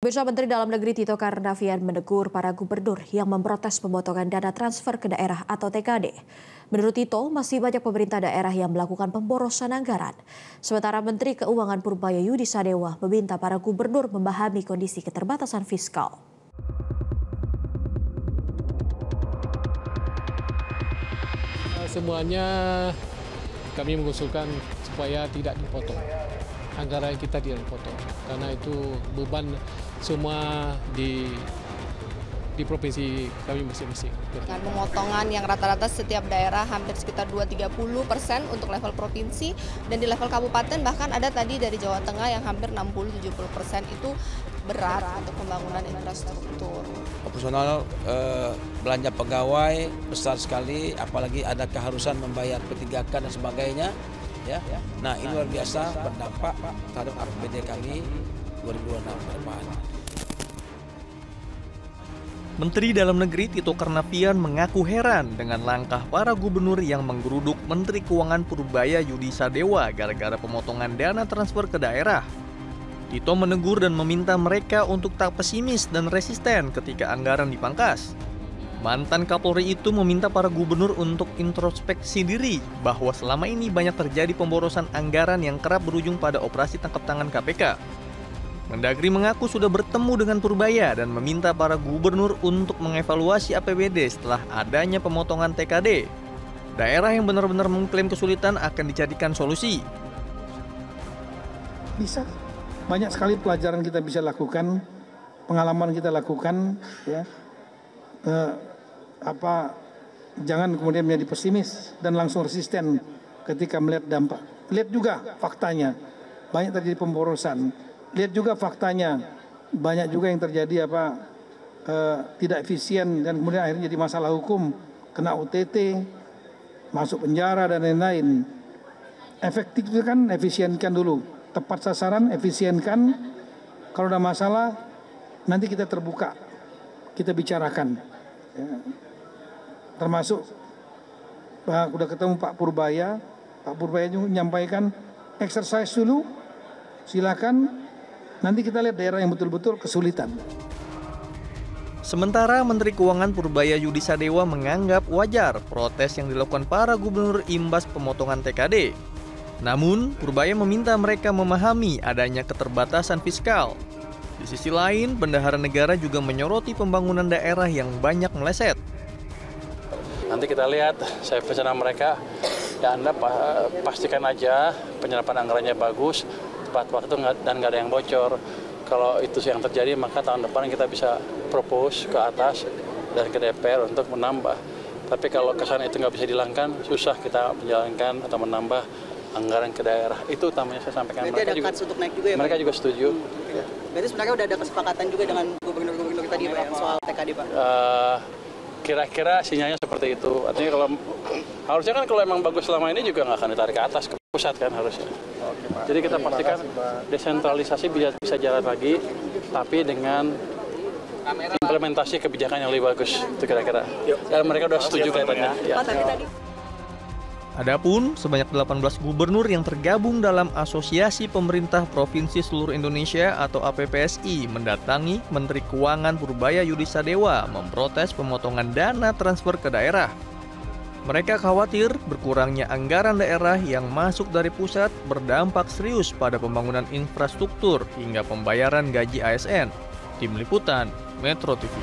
Pemirsa, Menteri Dalam Negeri Tito Karnavian menegur para gubernur yang memprotes pemotongan dana transfer ke daerah atau TKD. Menurut Tito, masih banyak pemerintah daerah yang melakukan pemborosan anggaran. Sementara Menteri Keuangan Purbaya Yudi Sadewa meminta para gubernur memahami kondisi keterbatasan fiskal. Semuanya kami mengusulkan supaya tidak dipotong. Anggaran kita tidak dipotong karena itu beban semua di provinsi kami masing-masing. Dengan pemotongan yang rata-rata setiap daerah hampir sekitar 2-30% untuk level provinsi, dan di level kabupaten bahkan ada tadi dari Jawa Tengah yang hampir 60-70% itu berat untuk pembangunan infrastruktur. Proporsional belanja pegawai besar sekali, apalagi ada keharusan membayar P3K dan sebagainya. Ya. Nah, ini luar biasa berdampak terhadap APBD kami 2026 ke depan. Menteri Dalam Negeri Tito Karnavian mengaku heran dengan langkah para gubernur yang menggeruduk Menteri Keuangan Purbaya Yudi Sadewa gara-gara pemotongan dana transfer ke daerah. Tito menegur dan meminta mereka untuk tak pesimis dan resisten ketika anggaran dipangkas. Mantan Kapolri itu meminta para gubernur untuk introspeksi diri bahwa selama ini banyak terjadi pemborosan anggaran yang kerap berujung pada operasi tangkap tangan KPK. Mendagri mengaku sudah bertemu dengan Purbaya dan meminta para gubernur untuk mengevaluasi APBD setelah adanya pemotongan TKD. Daerah yang benar-benar mengklaim kesulitan akan dijadikan solusi. Bisa, banyak sekali pelajaran kita bisa lakukan, pengalaman kita lakukan, ya. Jangan kemudian menjadi pesimis dan langsung resisten ketika melihat dampak. Lihat juga faktanya, banyak terjadi pemborosan. Lihat juga faktanya, banyak juga yang terjadi tidak efisien dan kemudian akhirnya jadi masalah hukum, kena OTT, masuk penjara dan lain-lain. Efektif itu kan efisienkan dulu, tepat sasaran, efisienkan. Kalau ada masalah, nanti kita terbuka, kita bicarakan. Ya. Termasuk udah ketemu Pak Purbaya juga menyampaikan exercise dulu, silakan. Nanti kita lihat daerah yang betul-betul kesulitan. Sementara Menteri Keuangan Purbaya Yudi Sadewa menganggap wajar protes yang dilakukan para gubernur imbas pemotongan TKD. Namun, Purbaya meminta mereka memahami adanya keterbatasan fiskal. Di sisi lain, bendahara negara juga menyoroti pembangunan daerah yang banyak meleset. Nanti kita lihat, saya pesan mereka, ya Anda pastikan aja penyerapan anggarannya bagus, tepat waktu dan nggak ada yang bocor. Kalau itu yang terjadi, maka tahun depan kita bisa propose ke atas dan ke DPR untuk menambah. Tapi kalau kesan itu nggak bisa dihilangkan, susah kita menjalankan atau menambah anggaran ke daerah. Itu utamanya saya sampaikan. Mereka juga untuk naik juga ya, mereka juga setuju. Ya. Berarti sebenarnya udah ada kesepakatan juga dengan gubernur-gubernur tadi Pak soal TKD Pak? Kira-kira sinyalnya seperti itu. Artinya harusnya kan kalau emang bagus selama ini juga nggak akan ditarik ke atas, ke pusat kan harusnya. Jadi kita pastikan desentralisasi bisa jalan lagi, tapi dengan implementasi kebijakan yang lebih bagus. Itu kira-kira. Dan mereka sudah setuju kelihatannya. Ya. Adapun sebanyak 18 gubernur yang tergabung dalam Asosiasi Pemerintah Provinsi Seluruh Indonesia atau APPSI mendatangi Menteri Keuangan Purbaya Yudi Sadewa memprotes pemotongan dana transfer ke daerah. Mereka khawatir berkurangnya anggaran daerah yang masuk dari pusat berdampak serius pada pembangunan infrastruktur hingga pembayaran gaji ASN. Tim Liputan Metro TV.